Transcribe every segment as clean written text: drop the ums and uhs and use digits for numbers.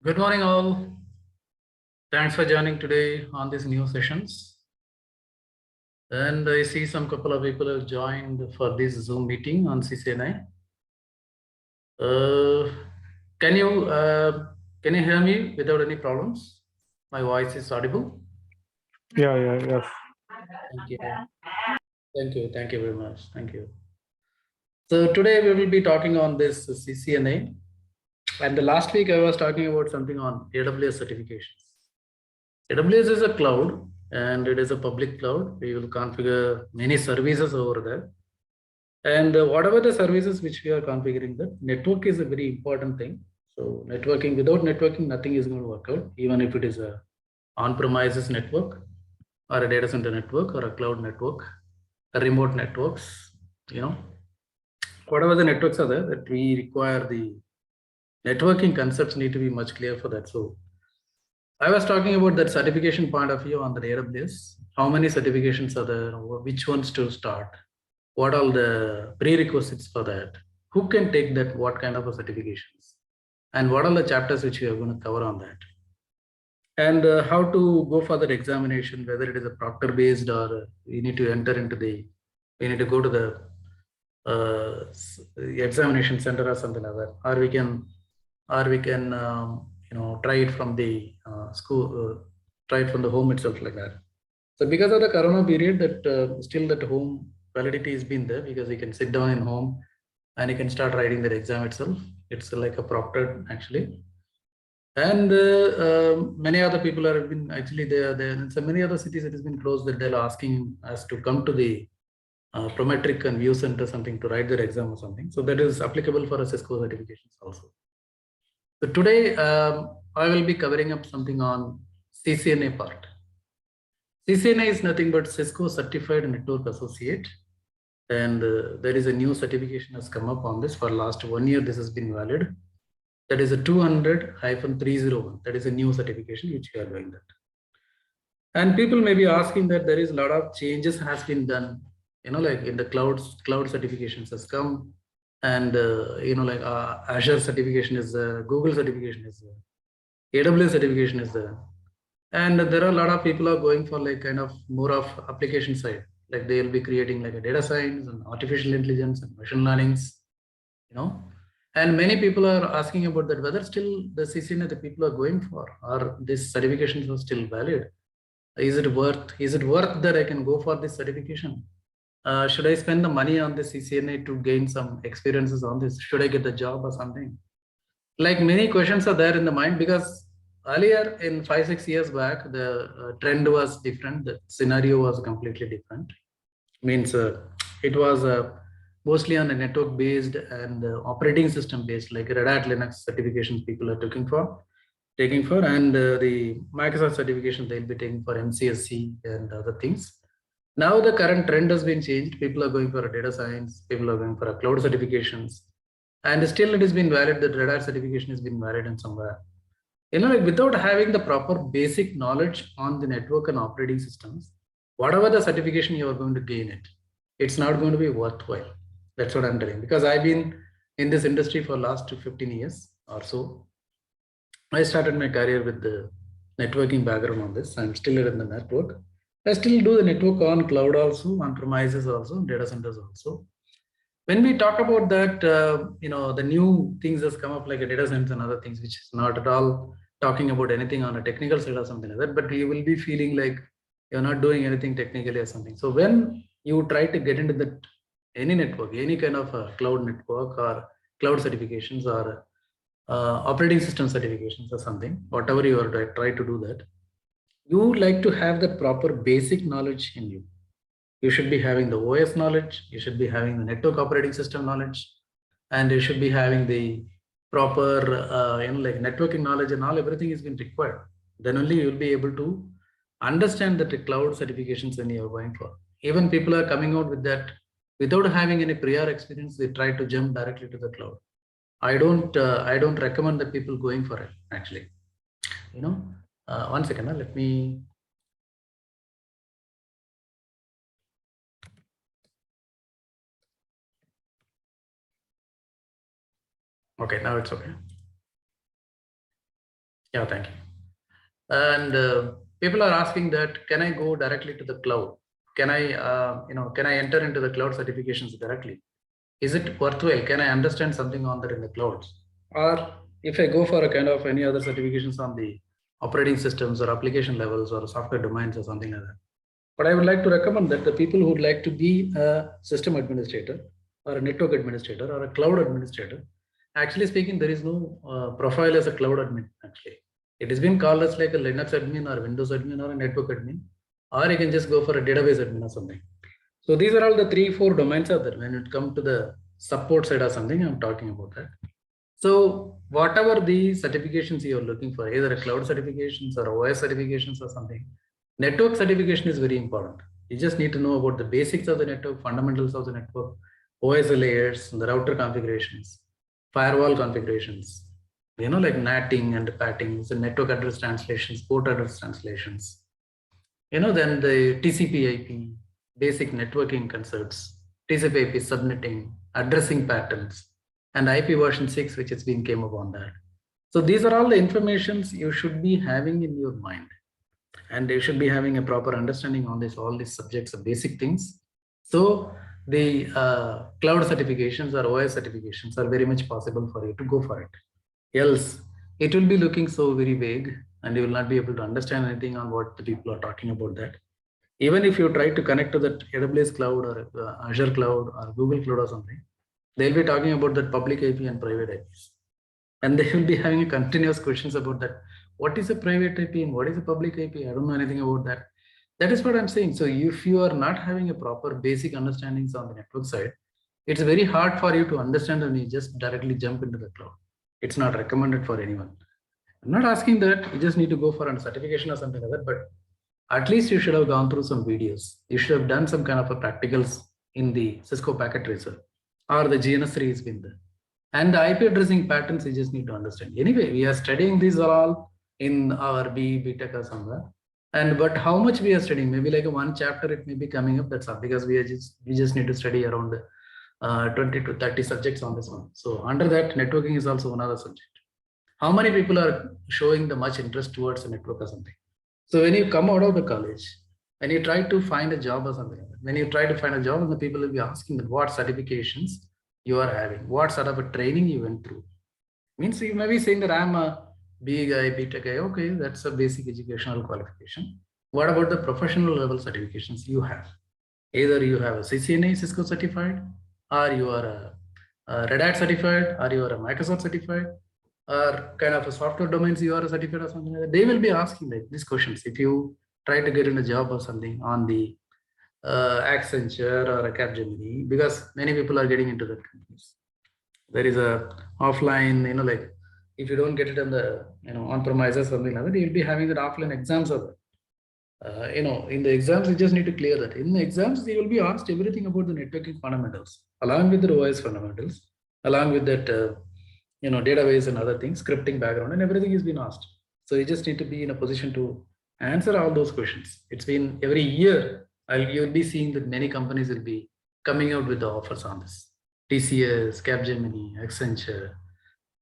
Good morning, all. Thanks for joining today on these new sessions. And I see some couple of people have joined for this Zoom meeting on CCNI. Uh, can you can you hear me without any problems? My voice is audible. Yes. Thank you. Thank you. Thank you very much. Thank you. So today we will be talking on this CCNA. And the last week I was talking about something on AWS certifications. AWS is a cloud and it is a public cloud. We will configure many services over there. And whatever the services which we are configuring, the network is a very important thing. So networking, without networking, nothing is going to work out, even if it is a on-premises network or a data center network or a cloud network, a remote networks, whatever the networks are there that we require, the networking concepts need to be much clear for that. So I was talking about that certification point of view on the AWS. How many certifications are there? Which ones to start? What are the prerequisites for that? Who can take that? What kind of a certifications? And what are the chapters which we are going to cover on that? And how to go for that examination, whether it is a proctor based or we need to enter into we need to go to the examination center or something like that, or we can try it from the school, try it from the home itself like that. So because of the corona period, that still that home validity has been there, because you can sit down in home and you can start writing that exam itself. It's like a proctored actually. And many other people are been actually there. In so many other cities it has been closed, that they're asking us to come to the Prometric and View Center something to write their exam or something. So that is applicable for Cisco certifications also. So today I will be covering up something on CCNA part. CCNA is nothing but Cisco Certified Network Associate. And there is a new certification has come up on this. For last 1 year, this has been valid. That is a 200-301. That is a new certification which we are doing that. And people may be asking that there is a lot of changes has been done, like in the cloud certifications has come, and like Azure certification is there, Google certification is there, AWS certification is there. And there are a lot of people are going for like kind of more of application side, like they will be creating like a data science and artificial intelligence and machine learnings, and many people are asking about that, whether still the CCNA the people are going for, or these certifications are still valid. Is it worth that I can go for this certification? Should I spend the money on the CCNA to gain some experiences on this? Should I get the job or something? Like many questions are there in the mind, because earlier in 5-6 years back, the trend was different. The scenario was completely different. Means it was mostly on a network based and operating system based, like Red Hat Linux certifications people are taking for, and the Microsoft certification they'll be taking for MCSC and other things. Now the current trend has been changed. People are going for a data science, people are going for a cloud certifications, and still it has been valid. The Red Hat certification has been valid in somewhere. Like without having the proper basic knowledge on the network and operating systems, whatever the certification you are going to gain it's not going to be worthwhile. That's what I'm telling, because I've been in this industry for last 15 years or so. I started my career with the networking background on this. I'm still in the network. I still do the network on cloud also, on premises also, data centers also. When we talk about that, the new things has come up like a data science and other things, which is not at all talking about anything on a technical side or something like that, but you will be feeling like you're not doing anything technically or something. So when you try to get into that any network, any kind of cloud network or cloud certifications or operating system certifications or something, whatever you are try to do that, you like to have the proper basic knowledge in you. You should be having the OS knowledge, you should be having the network operating system knowledge, and you should be having the proper, like networking knowledge, and all everything is been required. Then only you will be able to understand that the cloud certifications when you are going for. Even people are coming out with that without having any prior experience, they try to jump directly to the cloud. I don't recommend the people going for it actually. 1 second, let me. Okay, now it's okay. Yeah, thank you. And people are asking that, can I go directly to the cloud? Can I, can I enter into the cloud certifications directly? Is it worthwhile? Can I understand something on that in the clouds? Or if I go for a kind of any other certifications on the operating systems or application levels or software domains or something like that. But I would like to recommend that the people who would like to be a system administrator or a network administrator or a cloud administrator, actually speaking, there is no profile as a cloud admin actually. It has been called as like a Linux admin or Windows admin or a network admin, or you can just go for a database admin or something. So these are all the 3-4 domains out there. When it comes to the support side or something, I'm talking about that. So whatever the certifications you're looking for, either a cloud certifications or OS certifications or something, network certification is very important. You just need to know about the basics of the network, fundamentals of the network, OS layers, the router configurations, firewall configurations, like NATing and patting, the network address translations, port address translations, then the TCP/IP, basic networking concepts, TCP/IP subnetting, addressing patterns, and IP version 6, which has been came upon that. So these are all the informations you should be having in your mind, and you should be having a proper understanding on this, all these subjects of basic things. So the cloud certifications or OS certifications are very much possible for you to go for it. Else, it will be looking so very vague, and you will not be able to understand anything on what the people are talking about that. Even if you try to connect to that AWS cloud or Azure cloud or Google cloud or something, they'll be talking about that public IP and private IPs. And they will be having continuous questions about that. What is a private IP and what is a public IP? I don't know anything about that. That is what I'm saying. So if you are not having a proper basic understandings on the network side, it's very hard for you to understand and you just directly jump into the cloud. It's not recommended for anyone. I'm not asking that you just need to go for a certification or something like that, but at least you should have gone through some videos. You should have done some kind of a practicals in the Cisco Packet Tracer or the GNS3 has been there. And the IP addressing patterns you just need to understand. Anyway, we are studying these all in our BTech or somewhere. But how much we are studying? Maybe like one chapter it may be coming up. That's all, because we just need to study around 20 to 30 subjects on this one. So under that, networking is also another subject. How many people are showing the much interest towards the network or something? So when you come out of the college, when you try to find a job or something, when you try to find a job, and the people will be asking that what certifications you are having, what sort of a training you went through. Means you may be saying that I'm a B guy, BTech guy. Okay, that's a basic educational qualification. What about the professional level certifications you have? Either you have a CCNA Cisco certified, or you are a Red Hat certified, or you are a Microsoft certified, or kind of a software domains you are a certified or something like that. They will be asking like these questions if you try to get in a job or something on the Accenture or a Capgemini, because many people are getting into that companies. There is a offline, like if you don't get it on the on premises or something like that, you'll be having that offline exams of it. In the exams, you just need to clear that. In the exams, you will be asked everything about the networking fundamentals, along with the OS fundamentals, along with that, database and other things, scripting background, and everything is being asked. So you just need to be in a position to answer all those questions. It's been every year, you'll be seeing that many companies will be coming out with the offers on this. TCS, Capgemini, Accenture,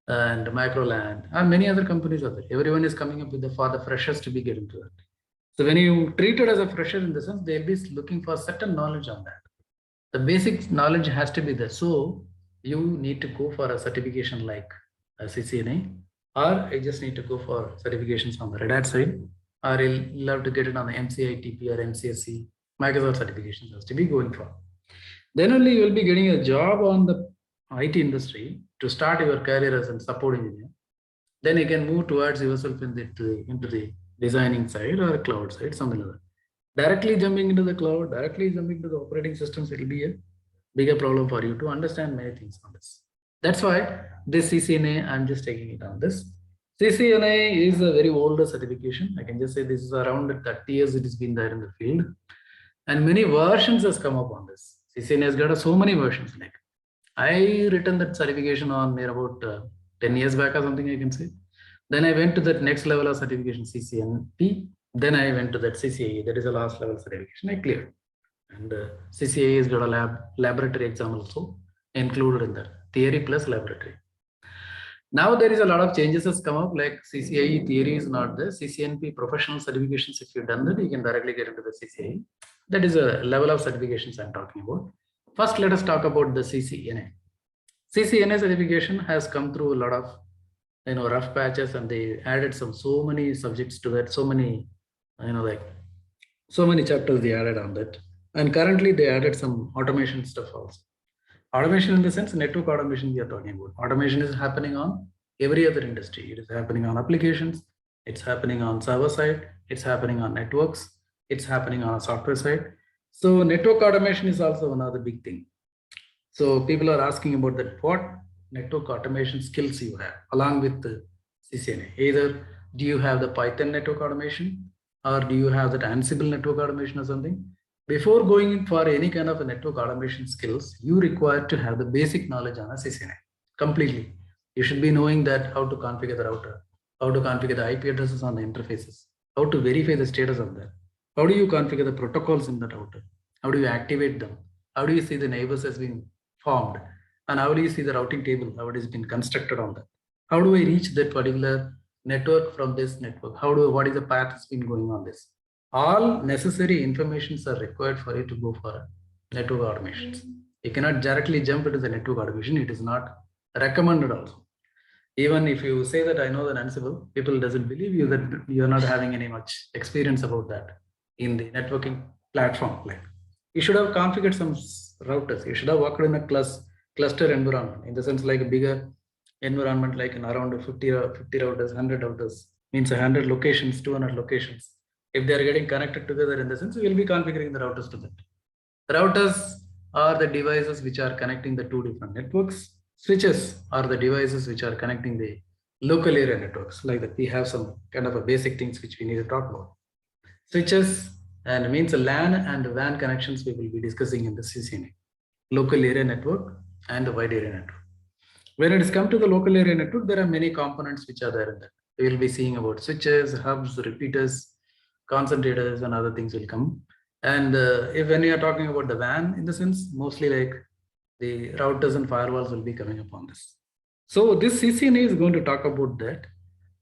and Microland, and many other companies are there. Everyone is coming up with for the freshers to be getting to that. So when you treat it as a fresher in the sense, they'll be looking for certain knowledge on that. The basic knowledge has to be there. So you need to go for a certification like a CCNA, or you just need to go for certifications on the Red Hat side, or you'll have to get it on the MCITP or MCSC. Microsoft certifications has to be going for. Then only you will be getting a job on the IT industry to start your career as a support engineer. Then you can move towards yourself into the designing side or cloud side, something like that. Directly jumping into the cloud, directly jumping to the operating systems, it will be a bigger problem for you to understand many things on this. That's why this CCNA, I'm just taking it on this. CCNA is a very older certification. I can just say this is around 30 years it has been there in the field. And many versions has come up on this. CCNA has got so many versions. Like I written that certification on near about 10 years back or something, I can say. Then I went to that next level of certification, CCNP. Then I went to that CCIE, that is the last level certification I cleared. And CCIE has got a laboratory exam also included in that, theory plus laboratory. Now there is a lot of changes has come up, like CCIE theory is not there. CCNP professional certifications, if you've done that, you can directly get into the CCIE. That is a level of certifications I'm talking about. First, let us talk about the CCNA. CCNA certification has come through a lot of rough patches, and they added so many subjects to that, so many like so many chapters they added on that. And currently they added some automation stuff also. Automation in the sense network automation we are talking about. Automation is happening on every other industry. It is happening on applications. It's happening on server side. It's happening on networks. It's happening on a software side. So network automation is also one of the big thing. So people are asking about that, what network automation skills you have along with the CCNA. Either do you have the Python network automation, or do you have that Ansible network automation or something? Before going in for any kind of a network automation skills, you require to have the basic knowledge on a CCNA completely. You should be knowing that how to configure the router, how to configure the IP addresses on the interfaces, how to verify the status of that. How do you configure the protocols in the router? How do you activate them? How do you see the neighbors has been formed? And how do you see the routing table, how it has been constructed on that? How do I reach that particular network from this network? What is the path that's been going on this? All necessary informations are required for you to go for network automations. You cannot directly jump into the network automation. It is not recommended also. Even if you say that I know the Ansible, people doesn't believe you that you're not having any much experience about that in the networking platform. Like, you should have configured some routers. You should have worked in a cluster environment, in the sense like a bigger environment, like in around 50 routers, 100 routers, means 100 locations, 200 locations. If they are getting connected together, in the sense, we will be configuring the routers to that. Routers are the devices which are connecting the two different networks. Switches are the devices which are connecting the local area networks. Like that, we have some kind of a basic things which we need to talk about. Switches and means LAN and WAN connections we will be discussing in the CCNA. Local area network and the wide area network. When it is come to the local area network, there are many components which are there in that. We will be seeing about switches, hubs, repeaters, concentrators, and other things will come. And if when you are talking about the WAN, in the sense, mostly like the routers and firewalls will be coming upon this. So this CCNA is going to talk about that.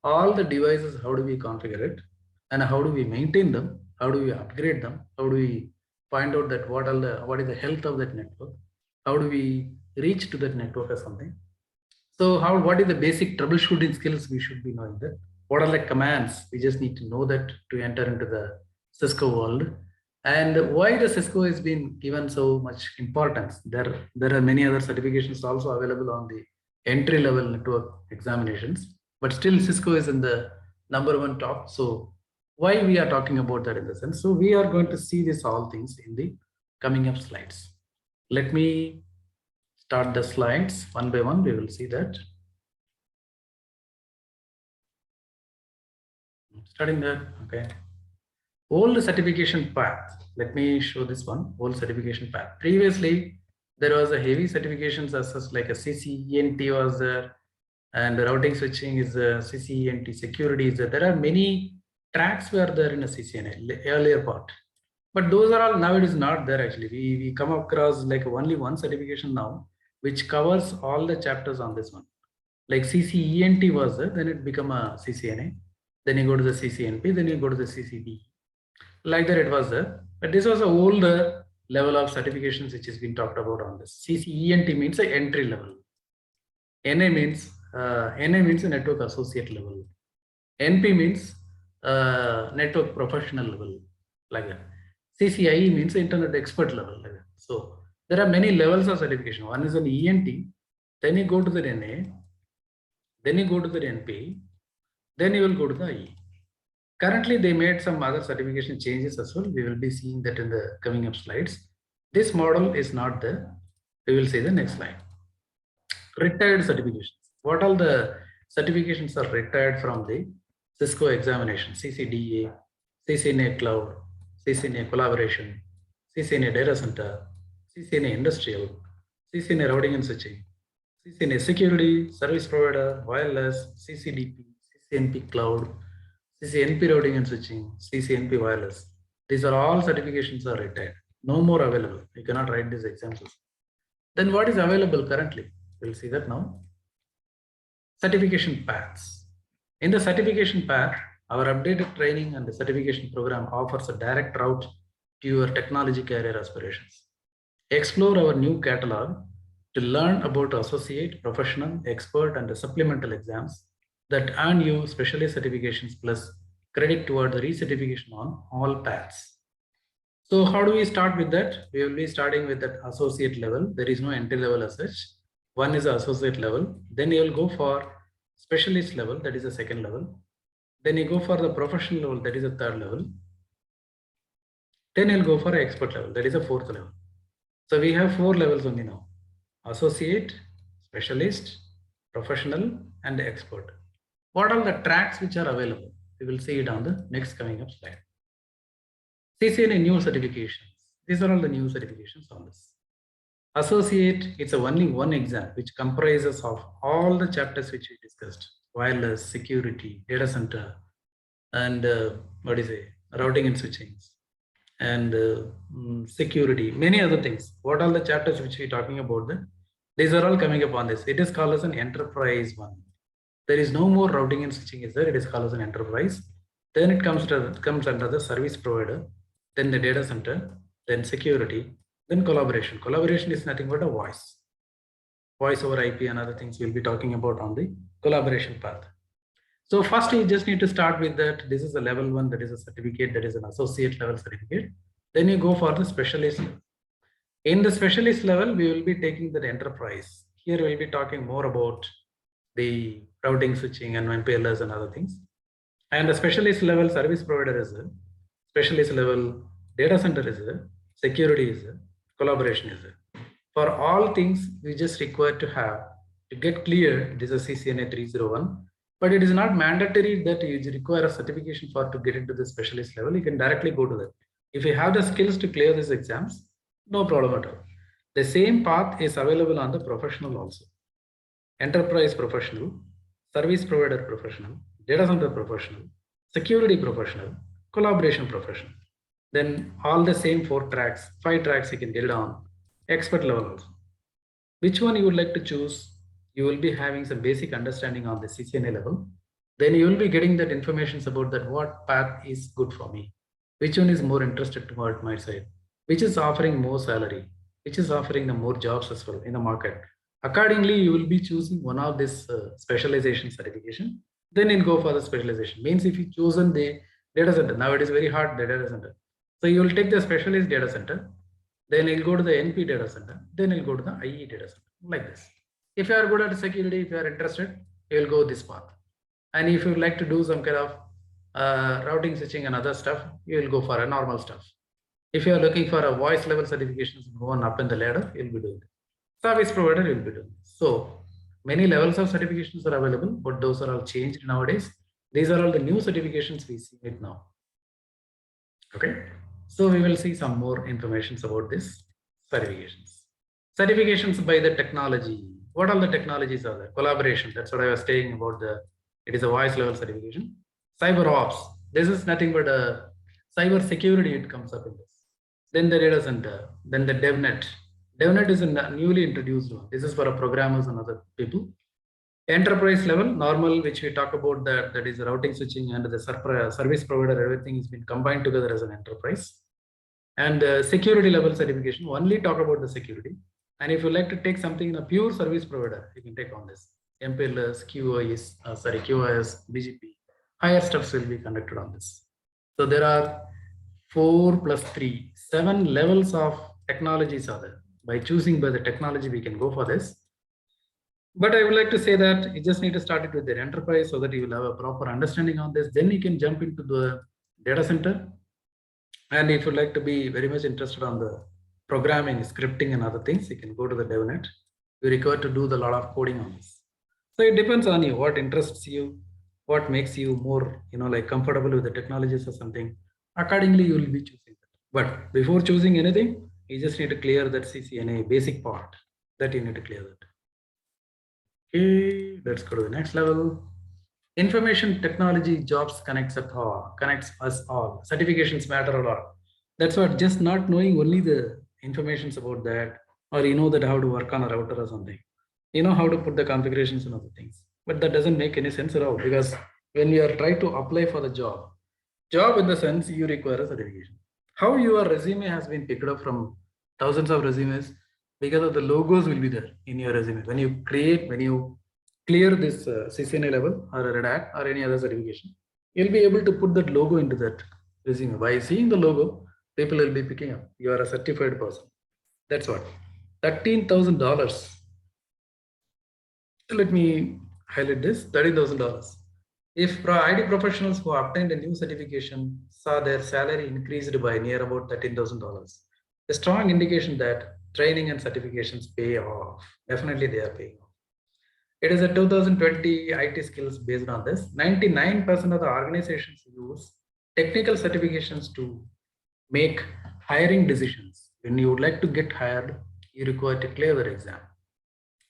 All the devices, how do we configure it, and how do we maintain them? How do we upgrade them? How do we find out that what is the health of that network? How do we reach to that network or something? So what is the basic troubleshooting skills we should be knowing that? What are the commands? We just need to know that to enter into the Cisco world. And why the Cisco has been given so much importance? There are many other certifications also available on the entry level network examinations, but still Cisco is in the #1 top. So why we are talking about that in the sense? So we are going to see this all things in the coming up slides. Let me start the slides one by one. We will see that. Starting there, okay. Old certification path. Let me show this one, old certification path. Previously, there was a heavy certifications as such, like a CCENT was there, and the routing switching is a CCENT, security is there. There are many tracks were there in a CCNA, earlier part. But those are all, now it is not there actually. We come across like only one certification now, which covers all the chapters on this one. Like CCENT was there, then it become a CCNA. Then you go to the CCNP, then you go to the CCD. Like that it was there. But this was an older level of certifications which has been talked about on this. CCENT means the entry level. NA means a network associate level. NP means network professional level, like that. CCIE means internet expert level, like that. So there are many levels of certification. One is an ENT, then you go to the NA, then you go to the NP, then you will go to the IE. Currently, they made some other certification changes as well. We will be seeing that in the coming up slides. This model is not there. We will see the next slide. Retired certifications. What all the certifications are retired from the Cisco examination? CCDA, CCNA Cloud, CCNA Collaboration, CCNA Data Center, CCNA Industrial, CCNA Routing and Switching, CCNA Security, Service Provider, Wireless, CCDP, CCNP Cloud, CCNP Routing and Switching, CCNP Wireless. These are all certifications are retired. No more available. You cannot write these exams. Then what is available currently? We'll see that now. certification paths. In the certification path, our updated training and the certification program offers a direct route to your technology career aspirations. Explore our new catalog to learn about associate, professional, expert, and the supplemental exams that earn you specialist certifications plus credit toward the recertification on all paths. So how do we start with that? We will be starting with that associate level. There is no entry level as such. One is the associate level. Then you will go for specialist level, that is the second level. Then you go for the professional level, that is the third level. Then you'll go for expert level, that is the fourth level. So we have 4 levels only now: associate, specialist, professional, and expert. What are the tracks which are available? We will see it on the next coming up slide. CCNA new certifications. These are all the new certifications on this. Associate, it's only one exam which comprises of all the chapters which we discussed: wireless, security, data center, and routing and switching, and security, many other things. What are the chapters which we're talking about? These are all coming up on this. It is called as an enterprise one. There is no more routing and switching is there. It is called as an enterprise. Then it comes under the service provider, then the data center, then security, then collaboration. Collaboration is nothing but a voice over IP and other things we'll be talking about on the collaboration path. So first you just need to start with that. This is a level 1, that is a certificate, that is an associate level certificate. Then you go for the specialist level. In the specialist level, we will be taking the enterprise. Here we'll be talking more about the routing, switching, and MPLS and other things. And the specialist level service provider is a specialist level data center is a security is a collaboration is a. For all things, we just require to get clear. It is a CCNA 301. But it is not mandatory that you require a certification to get into the specialist level. You can directly go to that. If you have the skills to clear these exams, no problem at all. The same path is available on the professional also. Enterprise professional, service provider professional, data center professional, security professional, collaboration professional. Then all the same 5 tracks you can get it on expert level also. Which one you would like to choose? You will be having some basic understanding on the CCNA level. Then you will be getting that information about that what path is good for me, which one is more interested toward my side, which is offering more salary, which is offering the more jobs as well in the market. Accordingly, you will be choosing one of this specialization certification. Then you'll go for the specialization. Means if you chosen the data center, now it is very hard, the data center. So you will take the specialist data center, then you'll go to the NP data center, then you'll go to the IE data center, like this. If you are good at security, if you are interested, you will go this path. And if you like to do some kind of routing, switching, and other stuff, you will go for a normal stuff. If you are looking for a voice level certifications, go on up in the ladder, you'll be doing it. Service provider, you'll be doing it. So many levels of certifications are available, but those are all changed nowadays. These are all the new certifications we see it now. Okay, so we will see some more information about this certifications. Certifications by the technology. What all the technologies are there? Collaboration, that's what I was saying about it is a voice level certification. Cyber ops, this is nothing but a cyber security, it comes up in this. Then the data center, then the DevNet. DevNet is a newly introduced one. This is for programmers and other people. Enterprise level, normal, which we talk about that is routing, switching, and the service provider, everything has been combined together as an enterprise. And security level certification, only talk about the security. And if you like to take something in a pure service provider, you can take on this. MPLS, QoS, BGP, higher steps will be conducted on this. So there are 4 plus 3, 7 levels of technologies are there. By choosing by the technology, we can go for this. But I would like to say that you just need to start it with the enterprise so that you will have a proper understanding on this. Then you can jump into the data center. And if you like to be very much interested on the programming, scripting, and other things, you can go to the DevNet. You require to do a lot of coding on this. So it depends on you, what interests you, what makes you more, like comfortable with the technologies or something. Accordingly, you will be choosing that. But before choosing anything, you just need to clear that CCNA basic part that you need to clear that. Okay, let's go to the next level. Information technology jobs connects us all. Certifications matter a lot. That's what, just not knowing only the informations about that, or that how to work on a router or something. How to put the configurations and other things. but that doesn't make any sense at all, because when you are trying to apply for the job in the sense you require a certification. How your resume has been picked up from thousands of resumes, because of the logos will be there in your resume. When you clear this CCNA level or a Red Hat or any other certification, you'll be able to put that logo into that resume. By seeing the logo, people will be picking up you are a certified person. That's what. $13,000. Let me highlight this. $13,000. If IT professionals who obtained a new certification saw their salary increased by near about $13,000, a strong indication that training and certifications pay off. Definitely they are paying off. It is a 2020 IT skills based on this. 99% of the organizations use technical certifications to make hiring decisions. When you would like to get hired, you require to clear the exam.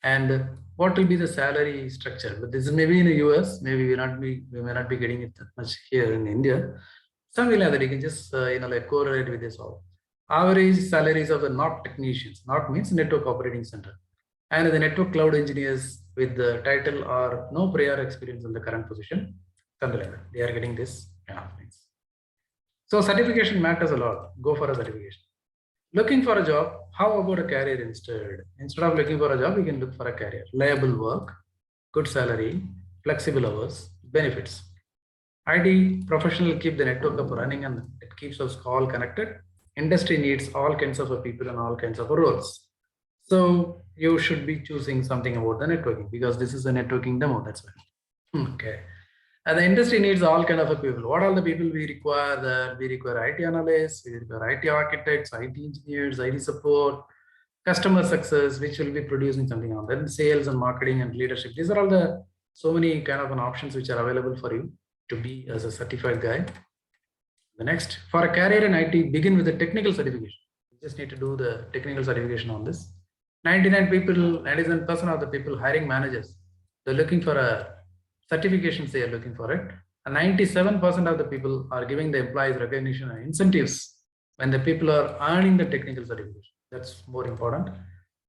And what will be the salary structure? But this is maybe in the US, maybe we may not be getting it that much here in India. Something like that, you can just like correlate with this all. Average salaries of the NOC technicians, NOC means network operating center, and the network cloud engineers with the title or no prior experience in the current position, something like that. They are getting this kind of things. So certification matters a lot. Go for a certification. Looking for a job, how about a career instead? Instead of looking for a job, you can look for a career. Reliable work, good salary, flexible hours, benefits. IT professional keep the network up running and it keeps us all connected. Industry needs all kinds of people and all kinds of roles. So you should be choosing something about the networking, because this is a networking demo, that's why. Okay. And the industry needs all kind of people. What are the people we require? We require IT analysts, we require IT architects, IT engineers, IT support, customer success, which will be producing something on then sales and marketing and leadership. These are all the so many kind of options which are available for you to be as a certified guy. The next, for a career in IT, begin with a technical certification. You just need to do the technical certification on this. 97% of the people hiring managers, they're looking for a certifications, they are looking for it. And 97% of the people are giving the employees recognition and incentives when the people are earning the technical certification. That's more important.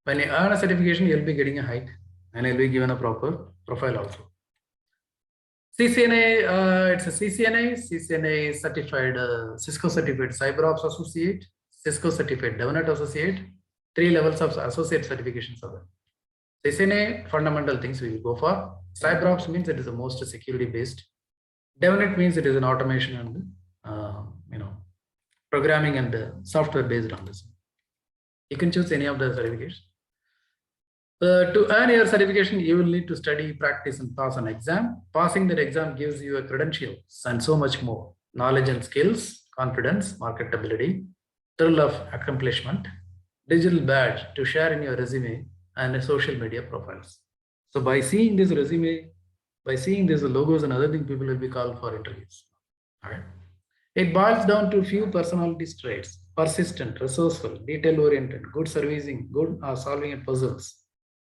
When you earn a certification, you'll be getting a hike and you'll be given a proper profile also. CCNA, it's a CCNA certified, Cisco certified CyberOps associate, Cisco certified DevNet associate, 3 levels of associate certifications are there. CCNA, fundamental things we will go for. CyberOps means it is the most security based. DevNet means it is an automation and programming and software based on this. You can choose any of the certifications. To earn your certification, you will need to study, practice, and pass an exam. Passing that exam gives you a credentials and so much more. Knowledge and skills, confidence, marketability, thrill of accomplishment, digital badge to share in your resume and social media profiles. So by seeing this resume, by seeing these logos and other things, people will be called for interviews. All right. It boils down to a few personality traits: persistent, resourceful, detail-oriented, good servicing, good solving of puzzles,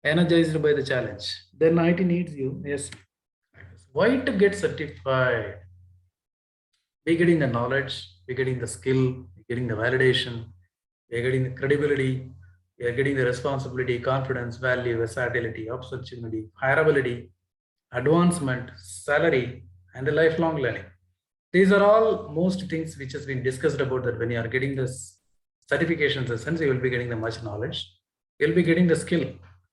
energized by the challenge. Then IT needs you. Yes. Why to get certified? We're getting the knowledge, we're getting the skill, we're getting the validation, we're getting the credibility, we are getting the responsibility, confidence, value, versatility, opportunity, hireability, advancement, salary, and the lifelong learning. These are all most things which has been discussed about, that when you are getting this certifications, essence, you will be getting the much knowledge. You'll be getting the skill.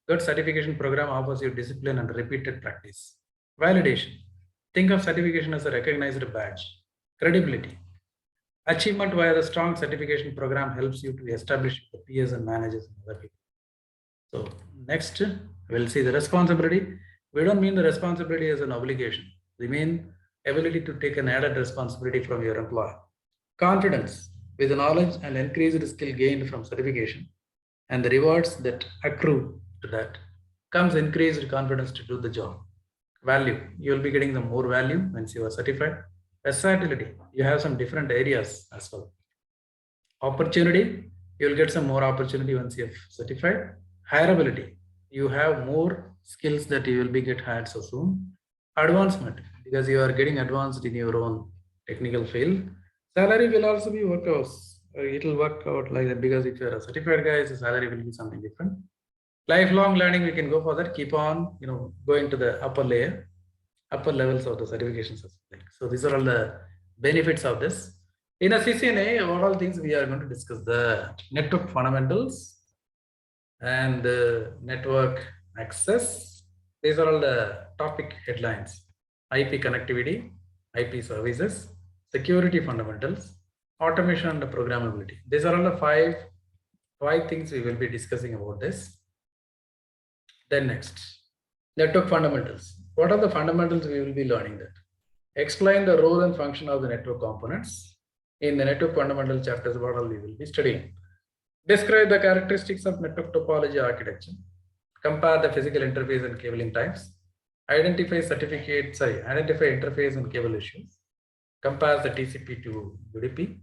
Good certification program offers you discipline and repeated practice. Validation. Think of certification as a recognized badge. Credibility. Achievement via the strong certification program helps you to establish the peers and managers and other people. So next, we'll see the responsibility. We don't mean the responsibility as an obligation. We mean ability to take an added responsibility from your employer. Confidence with the knowledge and increased skill gained from certification and the rewards that accrue to that comes increased confidence to do the job. Value, you'll be getting the more value once you are certified. Versatility, you have some different areas as well. Opportunity, you'll get some more opportunity once you have certified. Hireability, you have more skills that you will be get hired so soon. Advancement, because you are getting advanced in your own technical field. Salary will also be worked out. It will work out like that, because if you are a certified guy, the salary will be something different. Lifelong learning, we can go for that, keep on, going to the upper levels of the certifications. So these are all the benefits of this. In a CCNA, what all things we are going to discuss: the network fundamentals and the network access. These are all the topic headlines: IP connectivity, IP services, security fundamentals, automation and programmability. These are all the five things we will be discussing about this. Then next, network fundamentals. What are the fundamentals we will be learning that? Explain the role and function of the network components. In the network fundamental chapters, what all we will be studying. Describe the characteristics of network topology architecture. Compare the physical interface and cabling types. Identify interface and cable issues. Compare the TCP to UDP.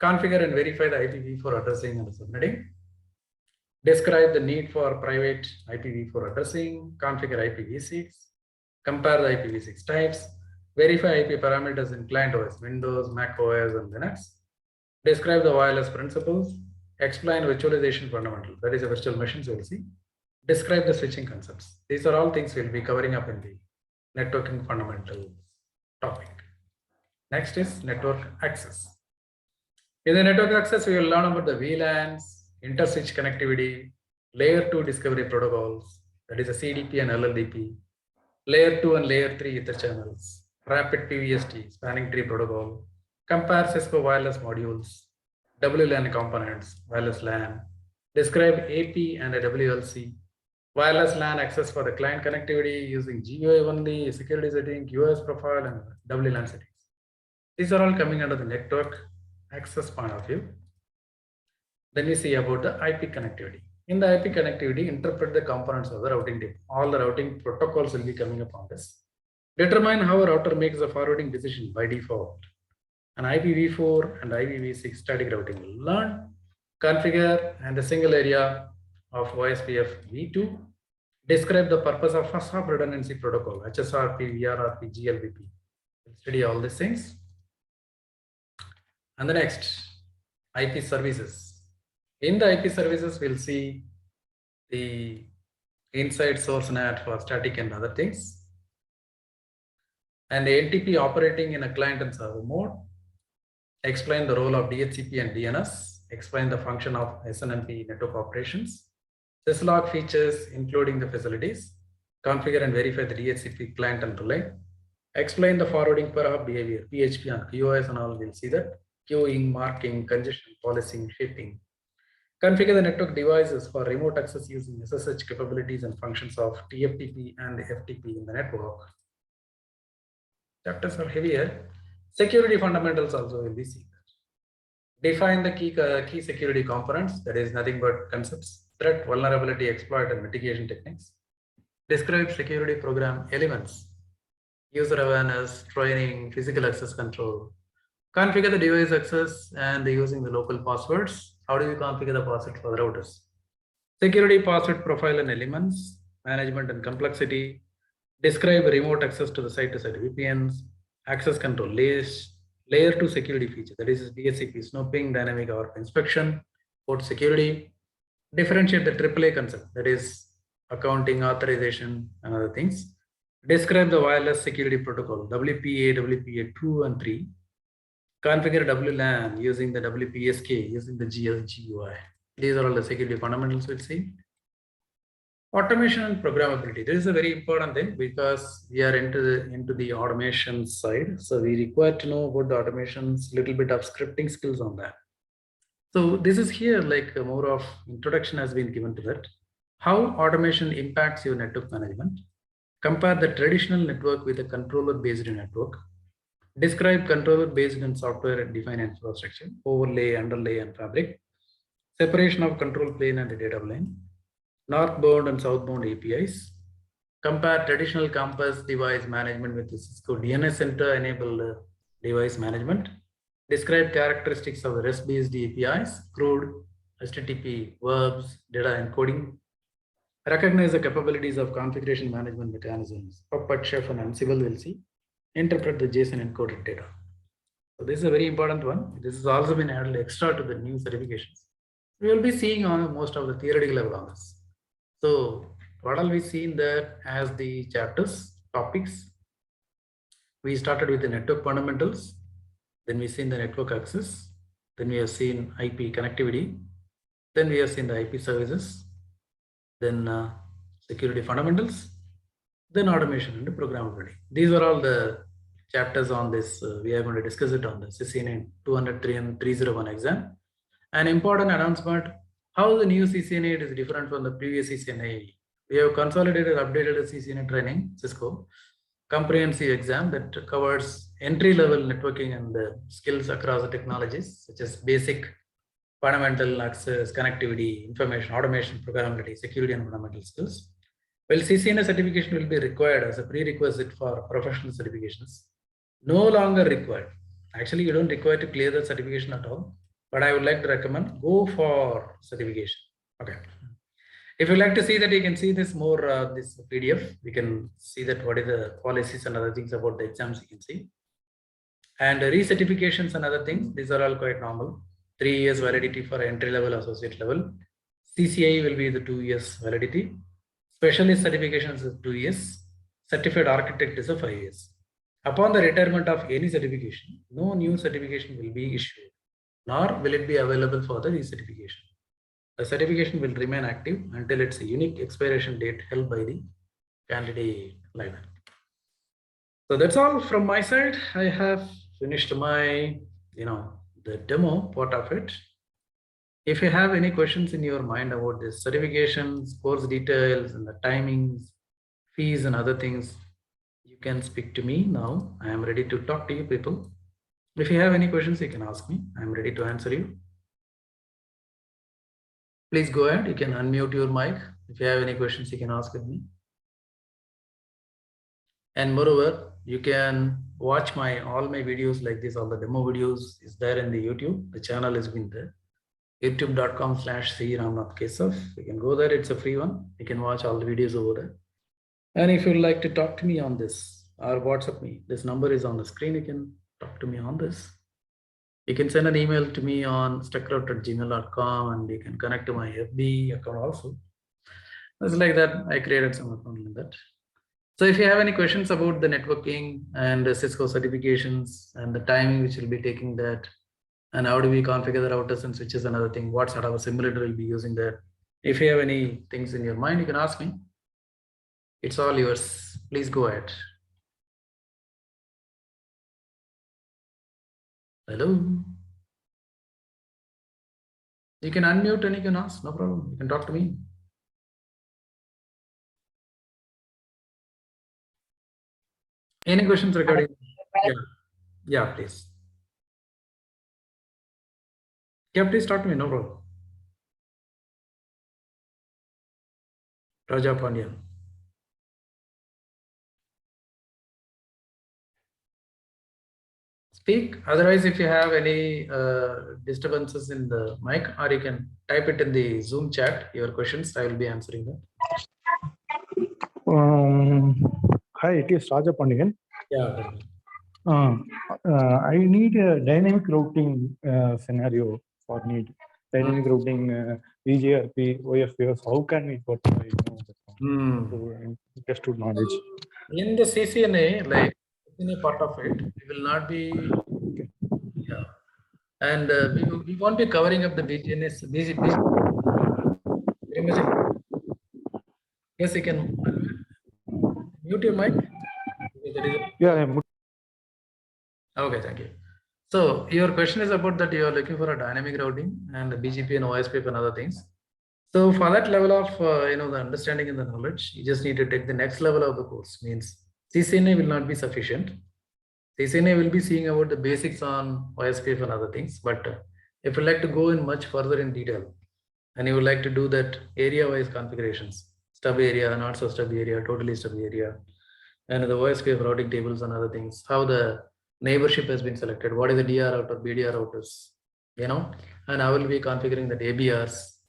Configure and verify the IPv4 addressing and subnetting. Describe the need for private IPv4 addressing. Configure IPv6. Compare the IPv6 types. Verify IP parameters in client OS, Windows, Mac OS, and Linux. Describe the wireless principles. Explain virtualization fundamentals. That is a virtual machines we'll see. Describe the switching concepts. These are all things we'll be covering up in the networking fundamentals topic. Next is network access. In the network access, we will learn about the VLANs, inter-switch connectivity, layer 2 discovery protocols, that is a CDP and LLDP, layer 2 and layer 3 ether channels, rapid PVST, spanning tree protocol, compare Cisco wireless modules, WLAN components, wireless LAN, describe AP and a WLC, wireless LAN access for the client connectivity using GUI only, security setting, QoS profile, and WLAN settings. These are all coming under the network access point of view. Then we see about the IP connectivity. In the IP connectivity, interpret the components of the routing table. All the routing protocols will be coming upon this. Determine how a router makes a forwarding decision by default. An IPv4 and IPv6 static routing will learn, configure, and the single area of OSPF v2. Describe the purpose of first hop redundancy protocol, HSRP, VRRP, GLBP. We'll study all these things. And the next, IP services. In the IP services, we'll see the inside source NAT for static and other things, and the NTP operating in a client and server mode. Explain the role of DHCP and DNS. Explain the function of SNMP network operations. Syslog features, including the facilities. Configure and verify the DHCP client and relay. Explain the forwarding per hop behavior, PHP and QoS and all. We'll see that. Queuing, marking, congestion, policing, shaping. Configure the network devices for remote access using SSH capabilities and functions of TFTP and FTP in the network. Chapters are heavier. Security fundamentals also will be seen. Define the key security components, that is nothing but concepts: threat, vulnerability, exploit, and mitigation techniques. Describe security program elements: user awareness, training, physical access control. Configure the device access and using the local passwords. How do you configure the password for the routers? Security password profile and elements, management and complexity. Describe remote access to the site-to-site VPNs, access control layers, layer 2 security feature, that is DHCP, snooping, dynamic ARP inspection, port security. Differentiate the AAA concept, that is accounting, authorization, and other things. Describe the wireless security protocol, WPA, WPA 2 and 3. Configure WLAN using the WPSK, using the GLGUI. These are all the security fundamentals we'll see. Automation and programmability. This is a very important thing because we are into the automation side. So we require to know about the automations, little bit of scripting skills on that. So this is here like more of introduction has been given to that. How automation impacts your network management. Compare the traditional network with a controller-based network. Describe controller-based and software-defined infrastructure, overlay, underlay, and fabric. Separation of control plane and the data plane. Northbound and southbound APIs. Compare traditional campus device management with the Cisco DNS Center enabled device management. Describe characteristics of the REST-based APIs, CRUD, HTTP, verbs, data encoding. Recognize the capabilities of configuration management mechanisms. Puppet, Chef, and Ansible will see. Interpret the JSON encoded data. So this is a very important one. This has also been added extra to the new certifications. We will be seeing on most of the theoretical level on this. So what all we seen there as the chapters, topics? We started with the network fundamentals, then we seen the network access, then we have seen IP connectivity, then we have seen the IP services, then security fundamentals, then automation and programmability. These are all the chapters on this. We are going to discuss it on the CCNA 203 and 301 exam. An important announcement, how the new CCNA is different from the previous CCNA. We have consolidated, updated the CCNA training, Cisco, comprehensive exam that covers entry-level networking and the skills across the technologies, such as basic, fundamental access, connectivity, information, automation, programmability, security, and fundamental skills. Well, CCNA certification will be required as a prerequisite for professional certifications. No longer required. Actually, you don't require to clear the certification at all, but I would like to recommend go for certification. Okay. If you like to see that, you can see this more, this PDF. We can see that what is the policies and other things about the exams you can see. And recertifications and other things, these are all quite normal. 3 years validity for entry level, associate level. CCI will be the 2 years validity. Specialist certifications is 2 years. Certified architect is a 5 years. Upon the retirement of any certification, no new certification will be issued, nor will it be available for the recertification. The certification will remain active until its unique expiration date held by the candidate like that. So that's all from my side. I have finished my, the demo part of it. If you have any questions in your mind about this certifications, course details, and the timings, fees, and other things, you can speak to me now. I am ready to talk to you people. If you have any questions, you can ask me. I'm ready to answer you. Please go ahead. You can unmute your mic. If you have any questions, you can ask with me. And moreover, you can watch all my videos like this. All the demo videos is there in the YouTube. The channel has been there. youtube.com/CRamnathKesav. You can go there. It's a free one. You can watch all the videos over there. And if you'd like to talk to me on this or WhatsApp me, this number is on the screen. You can talk to me on this. You can send an email to me on stuckroute@gmail.com, and you can connect to my FB account also. It's like that. I created some account like that. So if you have any questions about the networking and the Cisco certifications and the timing which will be taking that, and how do we configure the routers and switches and other thing, what sort of a simulator will be using there. If you have any things in your mind, you can ask me. It's all yours. Please go ahead. Hello. You can unmute and you can ask, no problem. You can talk to me. Any questions regarding? Yeah, please. Yeah, please talk to me, no problem. Raja Pandian. Speak. Otherwise, if you have any disturbances in the mic, or you can type it in the Zoom chat, your questions, I will be answering them. Hi, it is Raja Pandian. Yeah. I need a dynamic routing scenario for need. Dynamic routing, EGRP, OFPS. How can we go to just to knowledge? In the CCNA, like in a part of it, we will not be. Okay. Yeah. And we won't be covering up the BGNS, BGP. Yes, you can mute your mic. Yeah. Okay, thank you. So your question is about that you are looking for a dynamic routing and the BGP and OSPF and other things. So for that level of the understanding and the knowledge, you just need to take the next level of the course. Means CCNA will not be sufficient. CCNA will be seeing about the basics on OSPF and other things. But if you like to go in much further in detail, and you would like to do that area-wise configurations, stub area, not so stub area, totally stub area, and the OSPF routing tables and other things, how the neighborship has been selected, what is the DR router, BDR routers, and I will be configuring the ABRs,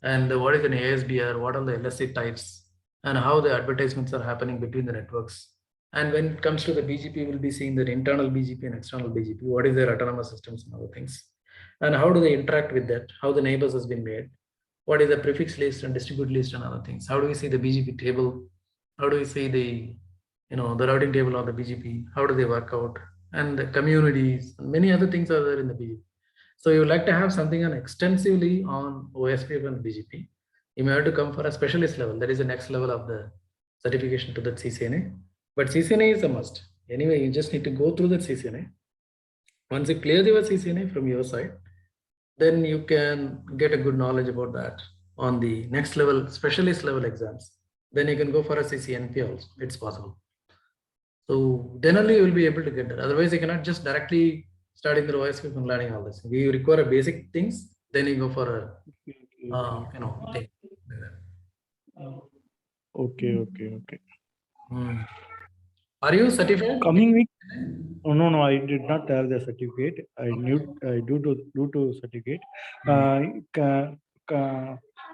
and what is an ASBR, what are the LSC types, and how the advertisements are happening between the networks. And when it comes to the BGP, we'll be seeing that internal BGP and external BGP, what is their autonomous systems and other things, and how do they interact with that, how the neighbors has been made, what is the prefix list and distribute list and other things. How do we see the BGP table? How do we see the, the routing table of the BGP? How do they work out? And the communities, and many other things are there in the BGP. So you would like to have something on extensively on OSPF and BGP. You may have to come for a specialist level. That is the next level of the certification to the CCNA. But CCNA is a must. Anyway, you just need to go through that CCNA. Once you clear your CCNA from your side, then you can get a good knowledge about that on the next level, specialist level exams. Then you can go for a CCNP also. It's possible. So then only you will be able to get that. Otherwise, you cannot just directly start in the OSPF and learning all this. We require basic things. Then you go for a, thing. Okay. Are you certified? Coming week? No, I did not have the certificate. I do to certificate.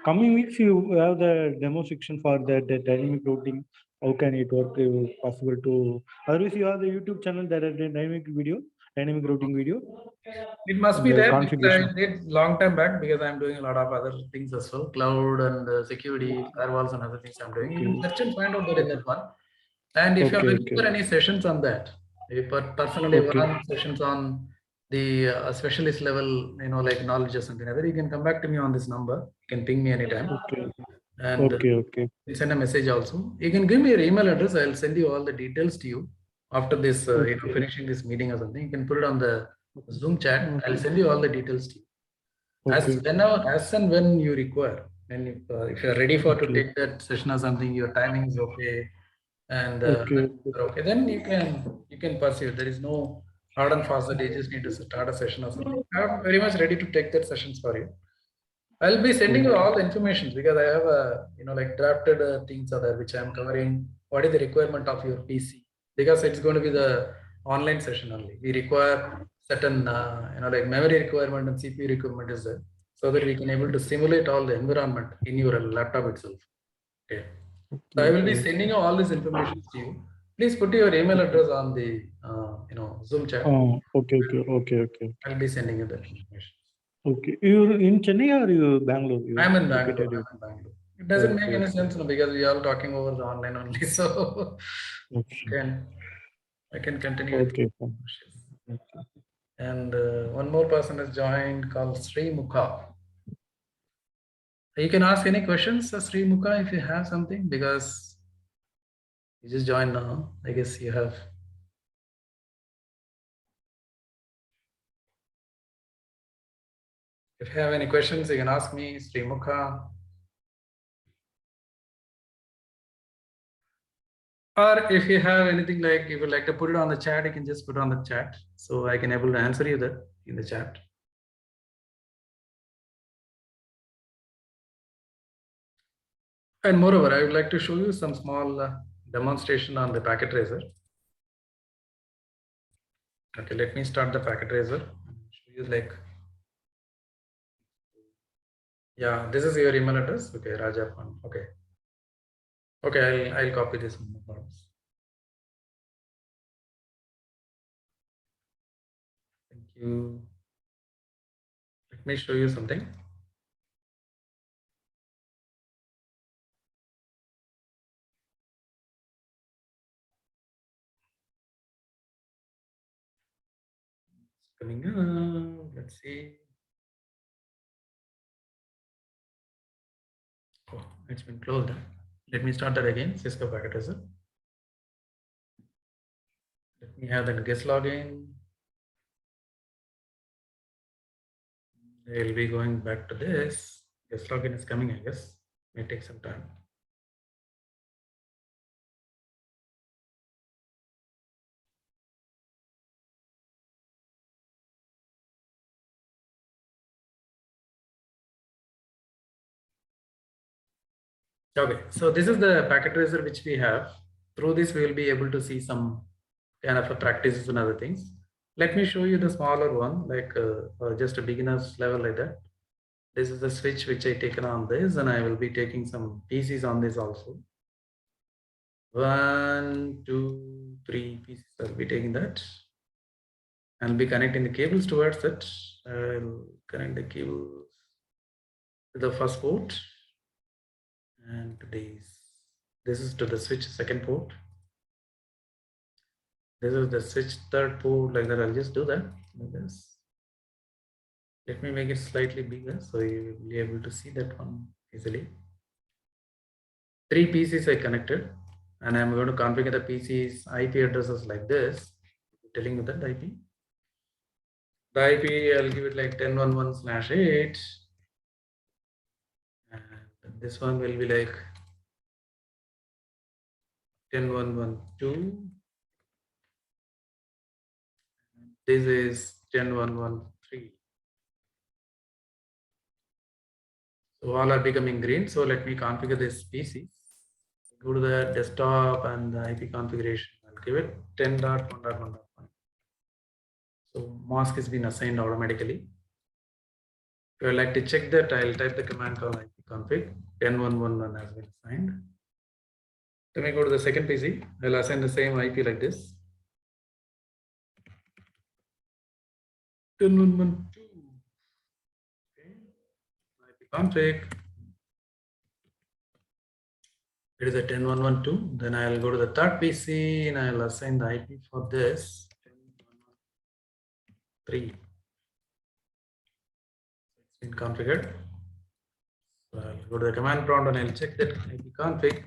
Coming weeks, you have the demo section for the dynamic routing. How can it work? Possible to? Otherwise, you have the YouTube channel that has dynamic routing video. It must be The there. configuration. I did long time back because I'm doing a lot of other things as well, cloud and security, firewalls and other things I'm doing. You can search and find out that in that one. And if you're looking for any sessions on that, if personally run sessions on the specialist level, like knowledge or something like that, you can come back to me on this number. You can ping me anytime. And send a message also. You can give me your email address. I'll send you all the details to you after this, finishing this meeting or something. You can put it on the Zoom chat. I'll send you all the details to you. As and when you require. And if you're ready to take that session or something, your timing is okay. And okay, then you can pursue. There is no hard and fast that you just need to start a session or something. I'm very much ready to take that sessions for you. I'll be sending you all the information because I have a drafted things are there which I'm covering. What is the requirement of your PC? Because it's going to be the online session only. We require certain memory requirement and CPU requirement is there, so that we can able to simulate all the environment in your laptop itself. Okay. So I will be sending you all this information to you. Please put your email address on the Zoom chat. Okay. I'll be sending you that information. Okay. You're in Chennai or you Bangalore? I'm in Bangalore. It doesn't make any sense because we are talking over the online only. So I can continue. Okay. And one more person has joined called Sri Mukha. You can ask any questions, Sri Mukha, if you have something, because you just joined now. I guess you have. If you have any questions, you can ask me, Sri Mukha. Or if you have anything like you would like to put it on the chat, you can just put it on the chat. So I can able to answer you that in the chat. And moreover, I would like to show you some small demonstration on the packet tracer. Okay, let me start the packet tracer. Show you yeah, this is your email address. Okay, Rajapan. Okay, I'll copy this. Thank you. Let me show you something. Coming up. Let's see. Oh, it's been closed. Let me start that again. Cisco packet tracer. Let me have the guest login. I'll be going back to this. Guest login is coming, I guess. May take some time. Okay, so this is the packet tracer which we have. Through this, we will be able to see some kind of practices and other things. Let me show you the smaller one, like just a beginner's level like that. This is the switch which I taken on this, and I will be taking some PCs on this also. 1, 2, 3 pieces. I'll be taking that. I'll be connecting the cables towards it. I'll connect the cables. to the first port, and this is to the switch second port. This is the switch third port, like that. I'll just do that like this. Let me make it slightly bigger so you will be able to see that one easily. 3 PCs I connected, and I'm going to configure the PC's IP addresses like this, telling you that IP. The IP, I'll give it like 10.11/8. And this one will be like 10.1.12. This is 10.1.13. So all are becoming green. So let me configure this PC. Go to the desktop and the IP configuration. I'll give it 10.1.1.1. So mask has been assigned automatically. If you like to check that, I'll type the command called ipconfig. 10.1.1.1 has been assigned. Let me go to the second PC. I'll assign the same IP like this. 10.1.1.2. Okay. IP config. It is a 10.1.1.2. Then I'll go to the third PC and I'll assign the IP for this 10.1.1.3. It's been configured. So I'll go to the command prompt and I'll check that IP config.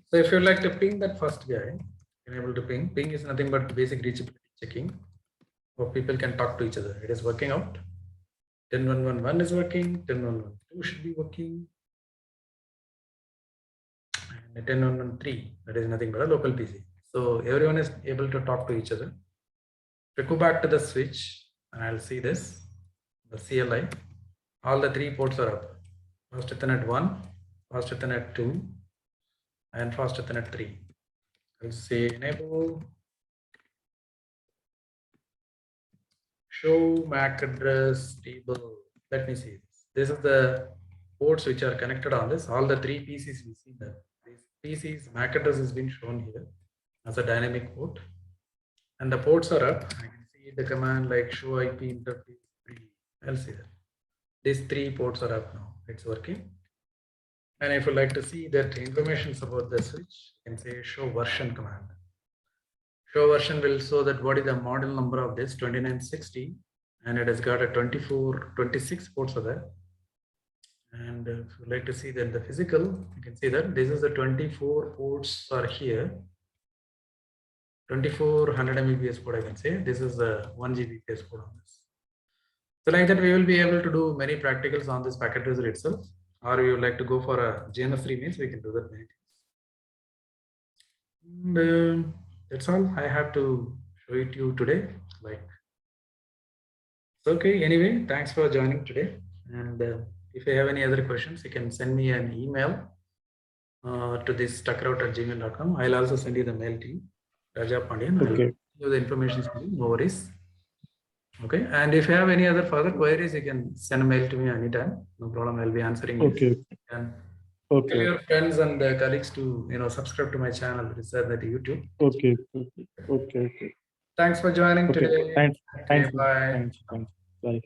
So if you like to ping that first guy, you're able to ping. Ping is nothing but basic reachability checking, or people can talk to each other. It is working out. 10.1.1.1 is working. 10.1.1.2 should be working. And 10.1.1.3, that is nothing but a local PC. So everyone is able to talk to each other. If I go back to the switch, and I'll see this, the CLI, all the 3 ports are up. Fast Ethernet 1, Fast Ethernet 2, and Fast Ethernet 3. I'll say enable show MAC address table. Let me see this. This is the ports which are connected on this. All the 3 PCs, we see that these PCs MAC address has been shown here as a dynamic port, and the ports are up. I can see the command like show IP interface 3. I'll see that these 3 ports are up now. It's working. And if you like to see that information about the switch, you can say show version command. Show version will show that what is the model number of this 2960, and it has got a 26 ports are there. And if you like to see that the physical, you can see that this is the 24 ports are here. 2400 Mbps port, I can say. This is the 1 Gbps port on this. So like that, we will be able to do many practicals on this packet tracer itself. Or you would like to go for a GNS3 means, we can do that many times. And that's all I have to show it to you today. Like, okay. Anyway, thanks for joining today. And if you have any other questions, you can send me an email to this tuckerout@gmail.com. I'll also send you the mail to you, Raja Pandian. Okay. I'll give you the information. No worries. Okay. And if you have any other further queries, you can send a mail to me anytime. No problem. I'll be answering. Okay. And okay. Tell your friends and colleagues to subscribe to my channel. It is there at YouTube. Okay. Okay. Okay. Thanks for joining today. Thanks. Okay, bye. Thanks. Bye.